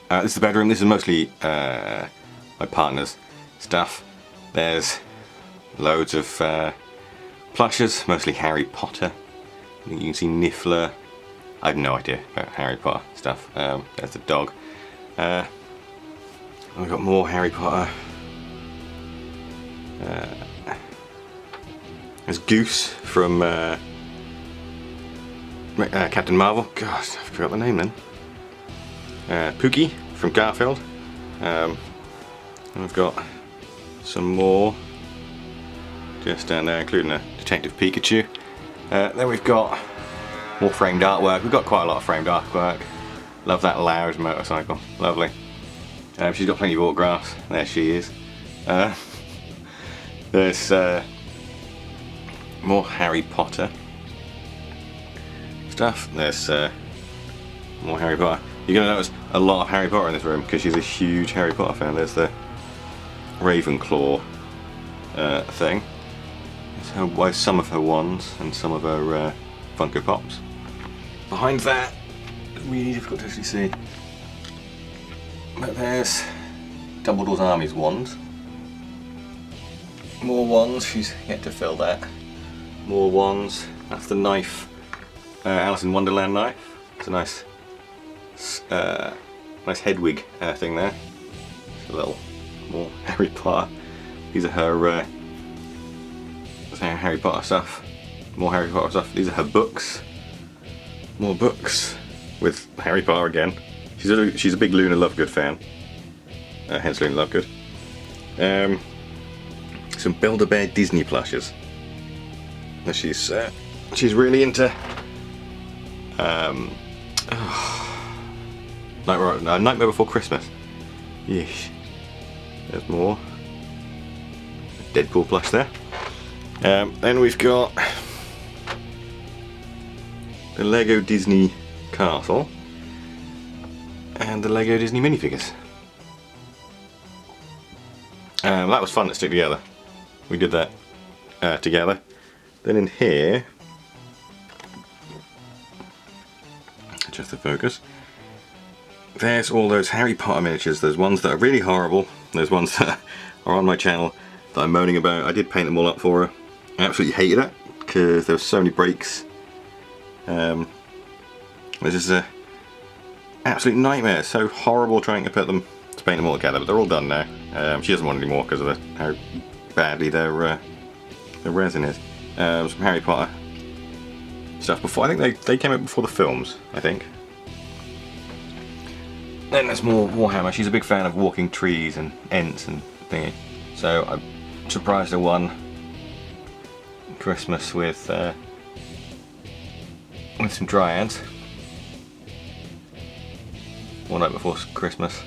This is the bedroom. This is mostly my partner's stuff. There's loads of plushes, mostly Harry Potter. You can see Niffler. I have no idea about Harry Potter stuff. There's the dog. We've got more Harry Potter. There's Goose from Captain Marvel. Gosh, I forgot the name then. Pookie from Garfield. And we've got some more just down there, including a Detective Pikachu. Then we've got more framed artwork. We've got quite a lot of framed artwork. Love that loud motorcycle. Lovely. She's got plenty of autographs. There she is. There's more Harry Potter stuff. There's more Harry Potter. You're going to notice a lot of Harry Potter in this room because she's a huge Harry Potter fan. There's the Ravenclaw thing. There's some of her wands and some of her Funko Pops. Behind that, it's really difficult to actually see. But there's Dumbledore's Army's wands. More wands, she's yet to fill that. More wands. That's the knife, Alice in Wonderland knife. It's a nice headwig thing there. It's a little more Harry Potter. These are her Harry Potter stuff. More Harry Potter stuff. These are her books. More books with Harry Potter again. She's a big Luna Lovegood fan. Hence Luna Lovegood. Some Build-A-Bear Disney plushes. She's really into Nightmare Before Christmas. Yeesh. There's more Deadpool plush there. Then we've got the Lego Disney Castle and the Lego Disney minifigures. That was fun to stick together. We did that together. Then in here, just the focus, there's all those Harry Potter miniatures. There's ones that are really horrible. There's ones that are on my channel that I'm moaning about. I did paint them all up for her. I absolutely hated it because there were so many breaks. It was just an absolute nightmare. So horrible trying to paint them all together, but they're all done now. She doesn't want any more because of how badly their resin is. Some Harry Potter stuff before. I think they came out before the films, I think. Then there's more Warhammer. She's a big fan of walking trees and Ents and thingy. So I surprised her one Christmas with some Dryads. One night before Christmas,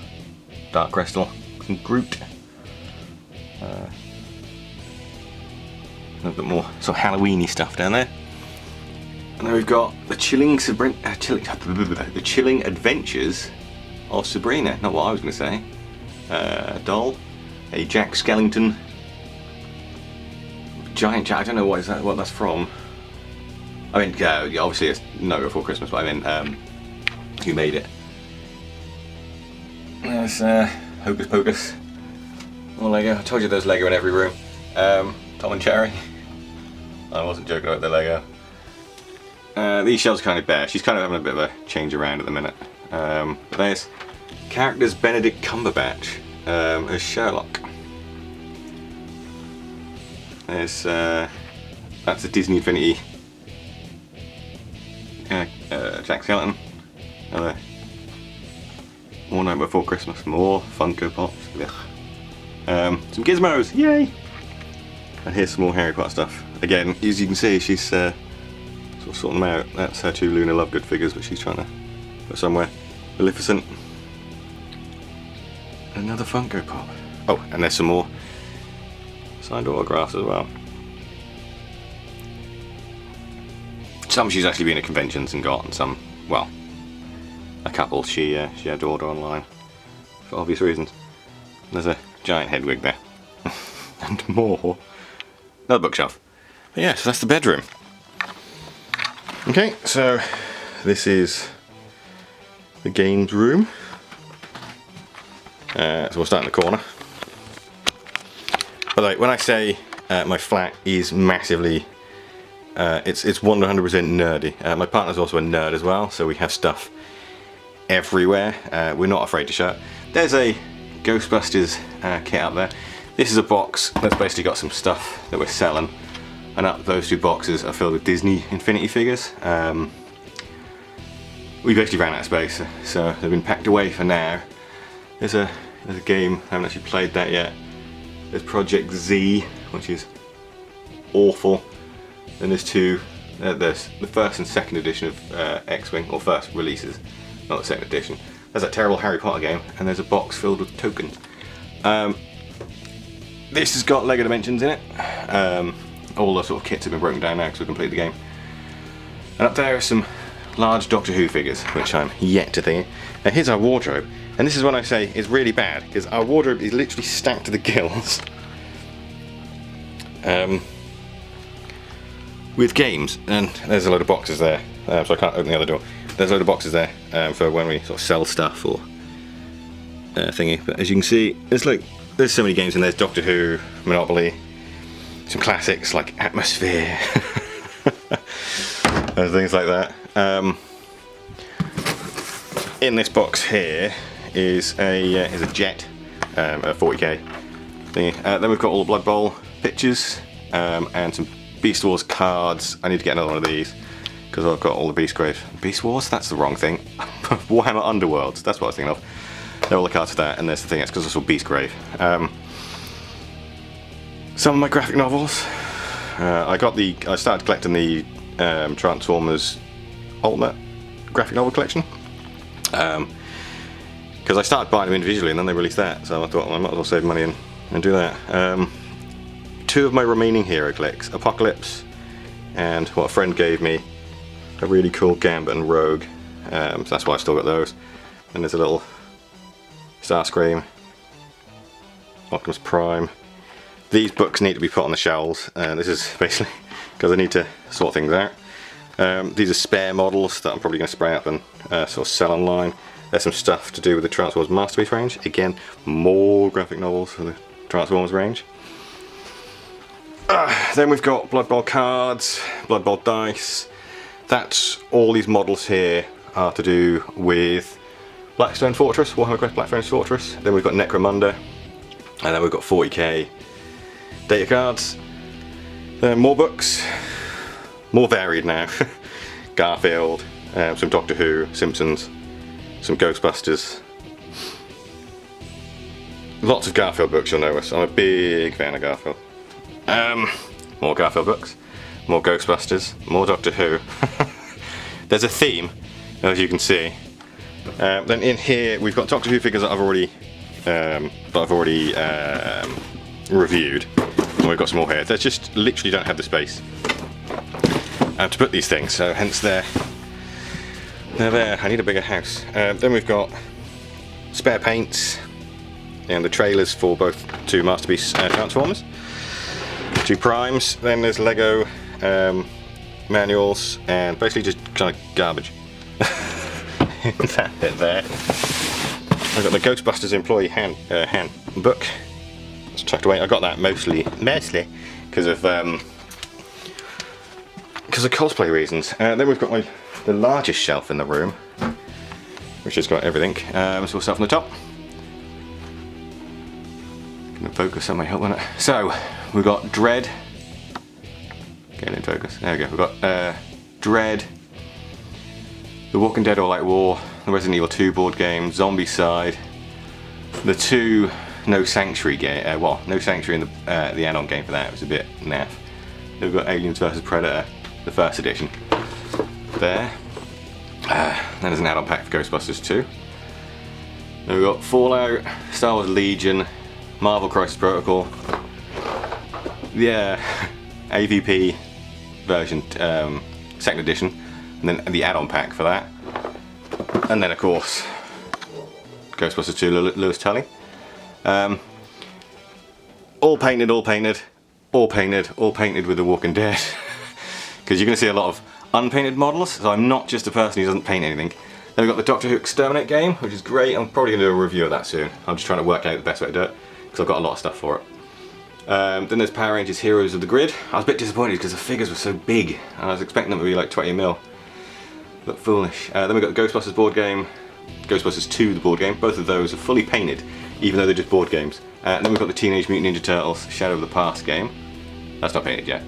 Dark Crystal, some Groot. A bit more sort of Halloweeny stuff down there. And then we've got the Chilling Adventures of Sabrina. Not what I was going to say. Doll, a Jack Skellington giant Jack. I don't know what that's from. I mean, yeah, obviously it's No Before Christmas, but I mean, who made it? There's Hocus Pocus. More Lego. I told you there's Lego in every room. Tom and Jerry. I wasn't joking about the Lego. These shelves are kind of bare. She's kind of having a bit of a change around at the minute. But there's characters Benedict Cumberbatch as Sherlock. There's that's a Disney Infinity Jack Skellington. Another More Night Before Christmas. More Funko Pops. Some gizmos, yay! And here's some more Harry Potter stuff. Again, as you can see, she's sort of sorting them out. That's her two Luna Lovegood figures, but she's trying to put somewhere. Maleficent. Another Funko Pop. Oh, and there's some more signed autographs as well. Some she's actually been at conventions and got, and some, well, a couple she had to order online for obvious reasons. There's a giant headwig there. And more. Another bookshelf. But yeah, so that's the bedroom. Okay, so this is the games room. So we'll start in the corner. By the way, when I say my flat is massively, it's 100% nerdy. My partner's also a nerd as well, so we have stuff everywhere. We're not afraid to show it. There's a Ghostbusters kit out there. This is a box that's basically got some stuff that we're selling, and up those two boxes are filled with Disney Infinity figures. We basically ran out of space, so they've been packed away for now. There's a game, I haven't actually played that yet. There's Project Z, which is awful. Then there's there's the first and second edition of X-Wing, or first releases, not the second edition. There's that terrible Harry Potter game, and there's a box filled with tokens. This has got Lego Dimensions in it. All the sort of kits have been broken down now because we completed the game. And up there are some large Doctor Who figures, which I'm yet to think. Now here's our wardrobe, and this is what I say is really bad, because our wardrobe is literally stacked to the gills. With games, and there's a load of boxes there, so I can't open the other door. There's a load of boxes there for when we sort of sell stuff or thingy. But as you can see, there's so many games in there. There's Doctor Who, Monopoly, some classics like Atmosphere, and things like that. In this box here is a jet, a 40k thingy. Then we've got all the Blood Bowl pictures and some Beast Wars cards. I need to get another one of these because I've got all the Beast Wars? That's the wrong thing. Warhammer Underworlds, that's what I was thinking of. There are all the cards for that, and there's the thing, that's because I saw Beastgrave. Some of my graphic novels. I started collecting the Transformers Ultimate graphic novel collection. Because I started buying them individually and then they released that, so I thought, well, I might as well save money and do that. Two of my remaining hero clicks, Apocalypse and what a friend gave me, a really cool Gambit and Rogue, so that's why I've still got those. And there's a little Starscream, Optimus Prime. These books need to be put on the shelves, this is basically because I need to sort things out. These are spare models that I'm probably going to spray up and sort of sell online. There's some stuff to do with the Transformers Masterpiece range. Again, more graphic novels for the Transformers range. Then we've got Blood Bowl cards, Blood Bowl dice. That's all these models here are to do with Blackstone Fortress, Warhammer Quest Blackstone Fortress. Then we've got Necromunda, and then we've got 40k data cards. Then more books, more varied now. Garfield, some Doctor Who, Simpsons, some Ghostbusters. Lots of Garfield books, you'll notice. I'm a big fan of Garfield. More Garfield books, more Ghostbusters, more Doctor Who. There's a theme, as you can see. Then in here we've got Doctor Who figures that I've already reviewed. And we've got some more here. They just literally don't have the space to put these things, so hence they're there. I need a bigger house. Then we've got spare paints and the trailers for both two Masterpiece Transformers, two Primes. Then there's Lego manuals and basically just kind of garbage. That bit there. I've got the Ghostbusters employee handbook. It's tucked away. I got that mostly because of cosplay reasons. Then we've got the largest shelf in the room, which has got everything. So we'll start from the top. Gonna focus on my help on it. So we've got Dread. Getting in focus. There we go. We've got Dread, The Walking Dead: All Out War, the Resident Evil 2 board game, Zombicide, the two No Sanctuary game. No Sanctuary in the add-on game for that. It was a bit naff. Then we've got Aliens vs Predator, the first edition. There. Then there's an add-on pack for Ghostbusters 2. Then we've got Fallout, Star Wars Legion, Marvel Crisis Protocol, yeah, AVP version, second edition, and then the add-on pack for that. And then of course, Ghostbusters 2 Lewis Tully. All painted with The Walking Dead. Because you're going to see a lot of unpainted models, so I'm not just a person who doesn't paint anything. Then we've got the Doctor Who Exterminate game, which is great. I'm probably going to do a review of that soon. I'm just trying to work out the best way to do it, because I've got a lot of stuff for it. Then there's Power Rangers Heroes of the Grid. I was a bit disappointed because the figures were so big, and I was expecting them to be like 20mm. Look foolish. Then we've got the Ghostbusters board game, Ghostbusters 2, the board game. Both of those are fully painted, even though they're just board games. Then we've got the Teenage Mutant Ninja Turtles Shadow of the Past game. That's not painted yet.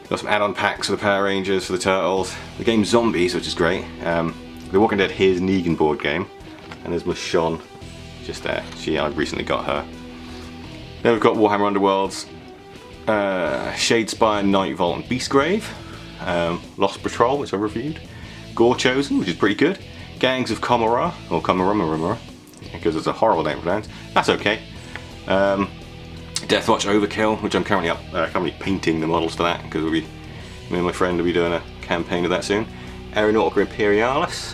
Got some add-on packs for the Power Rangers, for the Turtles. The game Zombies, which is great. The Walking Dead Here's Negan board game. And there's Michonne just there. I recently got her. Then we've got Warhammer Underworlds, Shadespire, Night Vault and Beastgrave. Lost Patrol, which I reviewed. Gore Chosen, which is pretty good. Gangs of Komorra, or Komorra, because it's a horrible name to pronounce. That's okay. Deathwatch Overkill, which I'm currently painting the models for that, because me and my friend will be doing a campaign of that soon. Aeronautica Imperialis,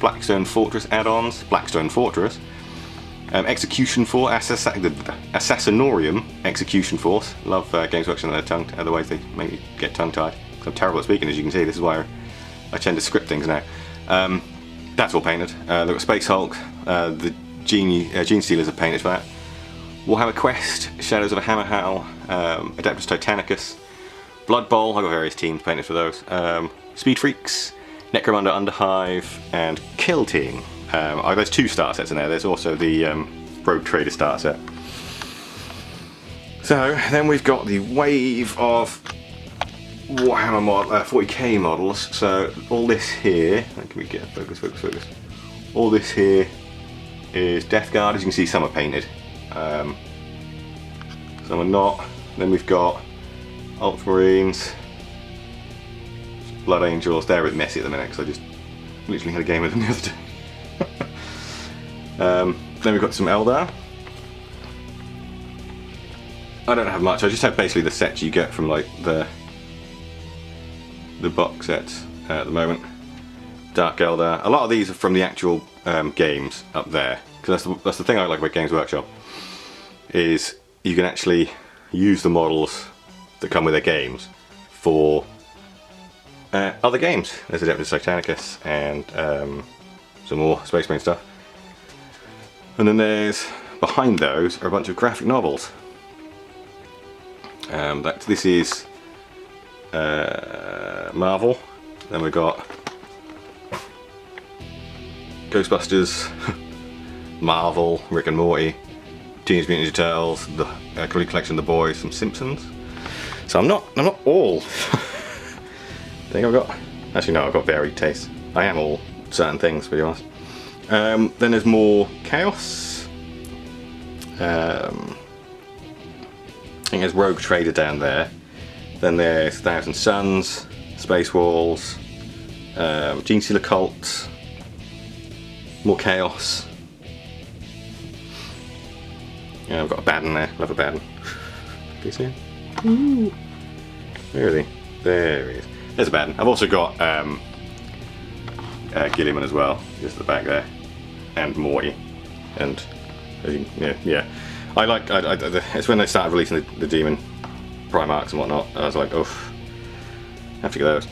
Blackstone Fortress add-ons, Blackstone Fortress, Execution Force, Assassinorium Execution Force. Love Games Workshop and their tongue, otherwise they make me get tongue-tied. I'm terrible at speaking, as you can see. This is why I tend to script things now. That's all painted. They've got Space Hulk, the Gene Stealers are painted for that. Warhammer Quest, Shadows of a Hammer Howl, Adeptus Titanicus, Blood Bowl, I've got various teams painted for those. Speed Freaks, Necromunda Underhive, and Kill Team. There's 2 starter sets in there. There's also the Rogue Trader starter set. So then we've got the wave of Warhammer 40k models. So all this here, can we get focus? All this here is Death Guard. As you can see, some are painted, some are not. Then we've got Ultramarines, Blood Angels. They're a bit messy at the minute because I just literally had a game with them the other day. Then we've got some Eldar. I don't have much. I just have basically the sets you get from like the box sets at the moment. Dark Eldar. A lot of these are from the actual games up there, because that's the thing I like about Games Workshop, is you can actually use the models that come with their games for other games. There's Adeptus Titanicus and some more Space Marine stuff. And then behind those are a bunch of graphic novels. This is Marvel. Then we've got Ghostbusters, Marvel, Rick and Morty, Teenage Mutant Ninja Turtles, the Collection of the Boys, some Simpsons. So I'm not all. I think I've got varied tastes. I am all certain things, to be honest. Then there's more Chaos. I think there's Rogue Trader down there. Then there's Thousand Suns, Space Walls, Gene Stealer Cult, more Chaos. Yeah, I've got a Baden there. Love a Baden. Can you see him? Ooh. Where is he? There he is. There's a Baden. I've also got Gilliman as well, just at the back there, and Morty, and yeah. It's when they started releasing the Demon Primarchs and whatnot. I was like, oof, have to get those.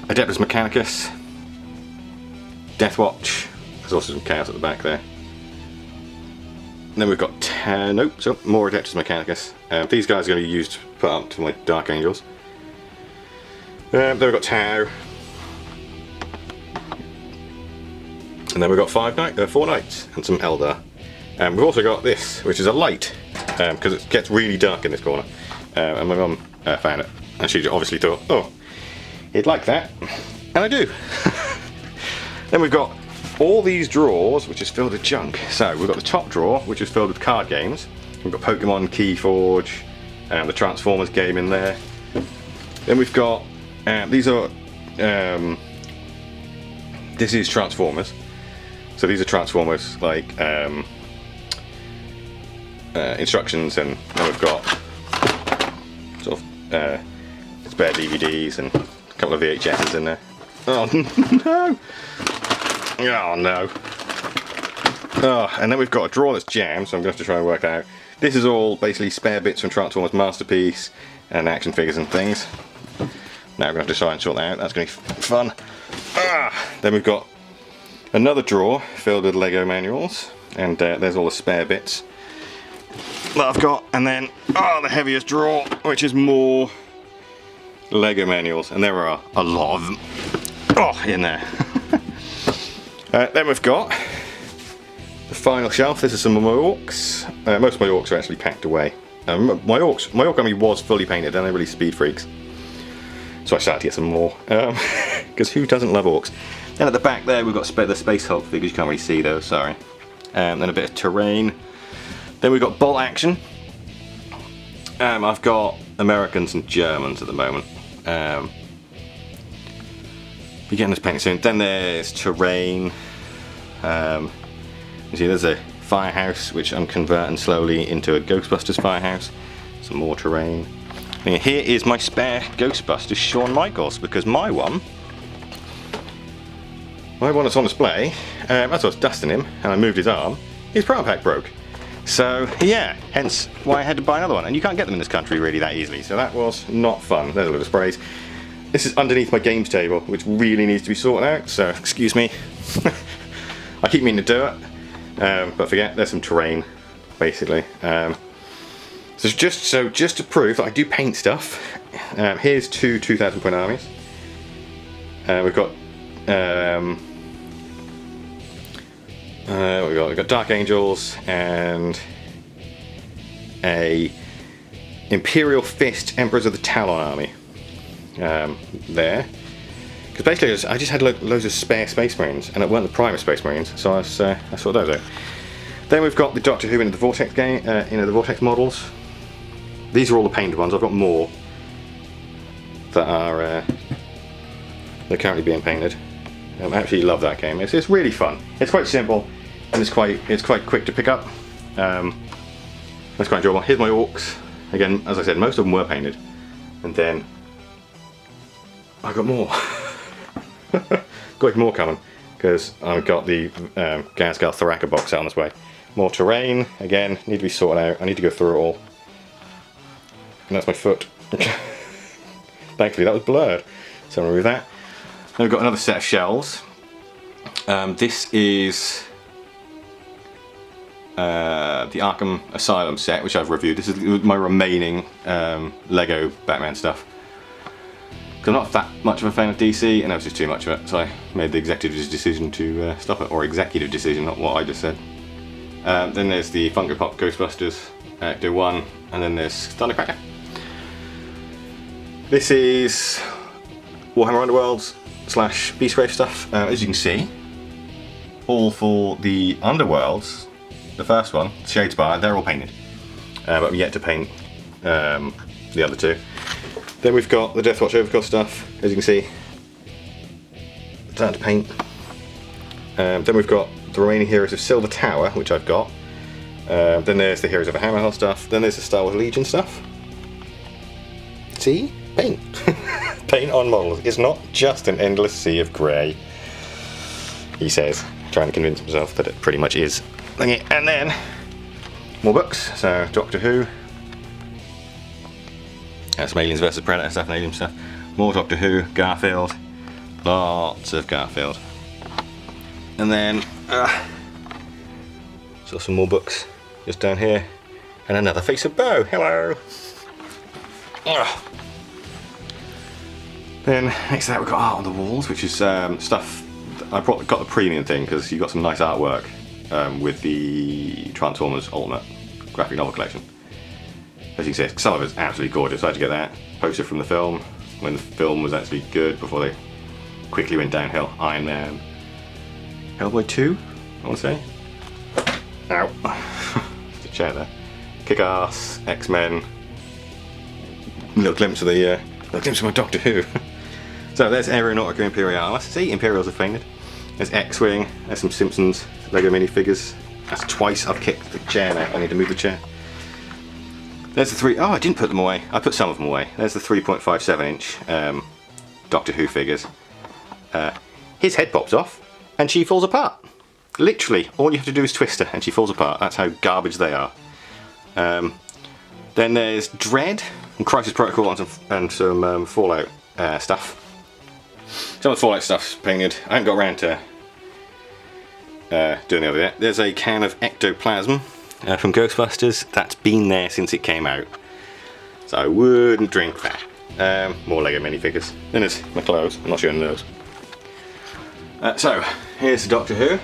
Adeptus Mechanicus, Deathwatch. There's also some Chaos at the back there. And then we've got more Adeptus Mechanicus. These guys are going to be used to put up to my Dark Angels. Then we've got Tau. And then we've got 4 Knights and some Eldar. We've also got this, which is a light, because it gets really dark in this corner. And my mum found it, and she obviously thought, oh, he'd like that. And I do. Then we've got all these drawers, which is filled with junk. So we've got the top drawer, which is filled with card games. We've got Pokemon, Keyforge, and the Transformers game in there. Then we've got this is Transformers. So these are Transformers, like instructions, and then we've got sort of spare DVDs and a couple of VHSs in there. Oh no! Oh no! Oh, and then we've got a drawer that's jammed, so I'm going to have to try and work out. This is all basically spare bits from Transformers Masterpiece and action figures and things. Now we're going to have to try and sort that out. That's going to be fun. Then we've got another drawer filled with Lego manuals, and there's all the spare bits that I've got. And then the heaviest drawer, which is more Lego manuals, and there are a lot of them in there. Then we've got the final shelf. This is some of my orcs. Most of my orcs are actually packed away. My orc army was fully painted, and they're really speed freaks, so I started to get some more, because who doesn't love orcs? Then at the back there we've got the Space Hulk figures. You can't really see those, sorry. Then a bit of terrain. Then we've got bolt action. I've got Americans and Germans at the moment. We're getting this painted soon. Then there's terrain. You see there's a firehouse which I'm converting slowly into a Ghostbusters firehouse. Some more terrain. And here is my spare Ghostbusters Shawn Michaels, because my one that's on display, as I was dusting him and I moved his arm, his primer pack broke. So yeah, hence why I had to buy another one, and you can't get them in this country really that easily, so that was not fun. There's a load of sprays. This is underneath my games table, which really needs to be sorted out, so excuse me. I keep meaning to do it. But forget, there's some terrain, basically. So just to prove that I do paint stuff, here's two 2,000 point armies. We've got we've got Dark Angels and a Imperial Fist Emperors of the Talon army. There. Because basically I just had loads of spare Space Marines, and it weren't the primer Space Marines, so I sorted those out. Then we've got the Doctor Who into the Vortex game, the Vortex models. These are all the painted ones. I've got more that are they're currently being painted. I absolutely love that game. It's really fun. It's quite simple, and it's quite quick to pick up. That's quite enjoyable. Here's my orcs. Again, as I said, most of them were painted, and then I got more. Got even more coming, because I've got the Gazgal Tharaka box out on this way. More terrain, again, need to be sorted out. I need to go through it all. And that's my foot. Thankfully that was blurred, so I'll remove that. Then we've got another set of shells. This is the Arkham Asylum set, which I've reviewed. This is my remaining Lego Batman stuff. I'm not that much of a fan of DC, and that was just too much of it, so I made the executive decision to stop it, or executive decision, not what I just said. Then there's the Funko Pop Ghostbusters Ecto 1, and then there's Thundercracker. This is Warhammer Underworlds / Beastgrave stuff. As you can see, all for the Underworlds, the first one, Shadespire, they're all painted. But I'm yet to paint the other two. Then we've got the Deathwatch Overclock stuff, as you can see. Starting to paint. Then we've got the remaining Heroes of Silver Tower, which I've got. Then there's the Heroes of the Hammerhell stuff. Then there's the Star Wars Legion stuff. See? Paint. Paint on models. It's not just an endless sea of grey, he says, trying to convince himself that it pretty much is. And then, more books. So, Doctor Who. Some Aliens vs Predator stuff and Alien stuff. More Doctor Who, Garfield. Lots of Garfield. And then, so some more books just down here. And another Face of Bo. Hello! Then, next to that, we've got art on the walls, which is stuff. I got the premium thing because you got some nice artwork with the Transformers Ultimate graphic novel collection. As you can see, some of it's absolutely gorgeous. I had to get that poster from the film when the film was actually good before they quickly went downhill. Iron Man, Hellboy 2, I want to say. Ow! There's a chair there. Kick-Ass, X-Men. Little glimpse of my Doctor Who. So there's Aeronautica Imperialis. See, Imperials are painted. There's X-Wing. There's some Simpsons Lego minifigures. That's twice I've kicked the chair now. I need to move the chair. There's the three. Oh, I didn't put them away. I put some of them away. There's the 3.57 inch Doctor Who figures. His head pops off and she falls apart. Literally, all you have to do is twist her and she falls apart. That's how garbage they are. Then there's Dread and Crisis Protocol and some Fallout stuff. Some of the Fallout stuff's painted. I haven't got around to doing the other yet. There's a can of ectoplasm from Ghostbusters. That's been there since it came out, so I wouldn't drink that. More Lego minifigures. Then there's my clothes. I'm not showing those. So here's the Doctor Who.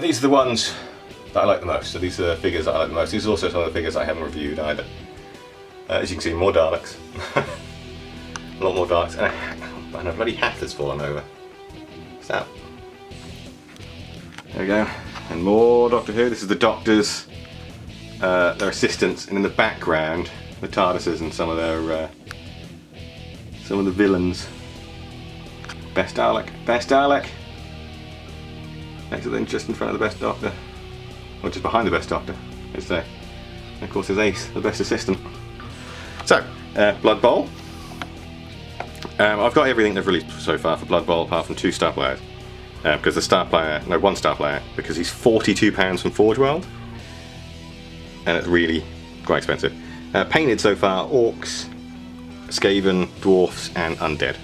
These are the ones that I like the most. So these are the figures that I like the most. These are also some of the figures I haven't reviewed either. As you can see, more Daleks. A lot more Daleks. And a bloody hat that's fallen over. What's that? There we go. And more Doctor Who. This is the Doctors, their assistants, and in the background, the TARDISes and some of their, some of the villains. Best Dalek. Best Dalek. Next to them, just in front of the best Doctor. Or just behind the best Doctor, I'd say. And of course there's Ace, the best assistant. So, Blood Bowl. I've got everything they've released so far for Blood Bowl apart from 2 star players. Because the star player, no, 1 star player, because he's £42 from Forge World. And it's really quite expensive. Painted so far, Orcs, Skaven, Dwarfs and Undead.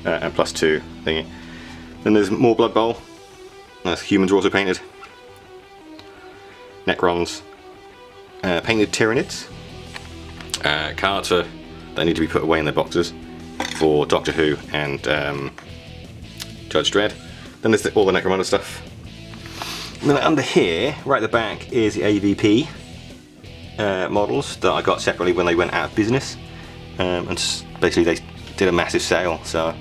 And plus 2 thingy. Then there's more Blood Bowl. Humans are also painted. Necrons. Painted Tyranids. Cards they need to be put away in their boxes for Doctor Who and Judge Dredd. Then there's all the Necromunda stuff. And then under here, right at the back, is the AVP models that I got separately when they went out of business. And basically they did a massive sale, so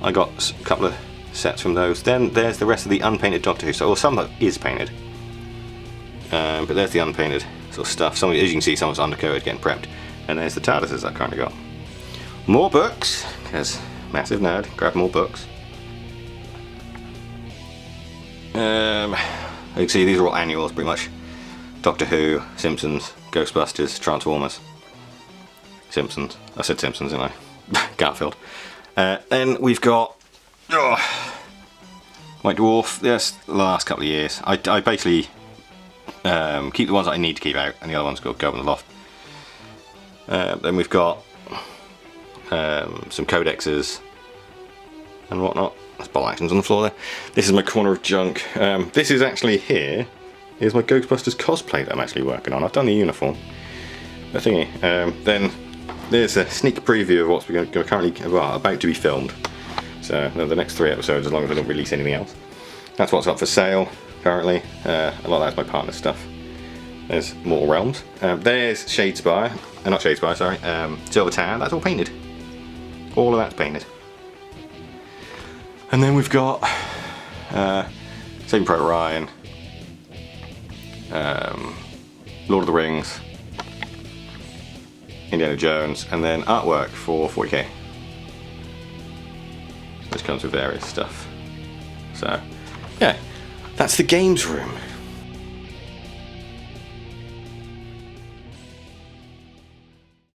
I got a couple of sets from those. Then there's the rest of the unpainted Doctor Who, so some of it is painted. But there's the unpainted sort of stuff. Some of it, as you can see, some of it's undercoated, getting prepped. And there's the TARDISes I currently got. More books, because massive nerd, grab more books. You can see these are all annuals pretty much. Doctor Who, Simpsons, Ghostbusters, Transformers, Simpsons. I said Simpsons, didn't I? Garfield. Then we've got White Dwarf. Yes, the last couple of years. I basically keep the ones that I need to keep out, and the other ones go in the loft. Then we've got some codexes and whatnot. There's ball actions on the floor there. This is my corner of junk. This is actually here. Here's my Ghostbusters cosplay that I'm actually working on. I've done the uniform. The thingy. Then there's a sneak preview of what's currently about to be filmed. So the next 3 episodes, as long as I don't release anything else. That's what's up for sale currently. A lot of that's my partner's stuff. There's Mortal Realms. There's Shadespire. Not Shadespire, sorry. Silver Tower. That's all painted. All of that's painted. And then we've got Saving Private Ryan, Lord of the Rings, Indiana Jones, and then artwork for 40k. Which comes with various stuff. So, yeah, that's the games room.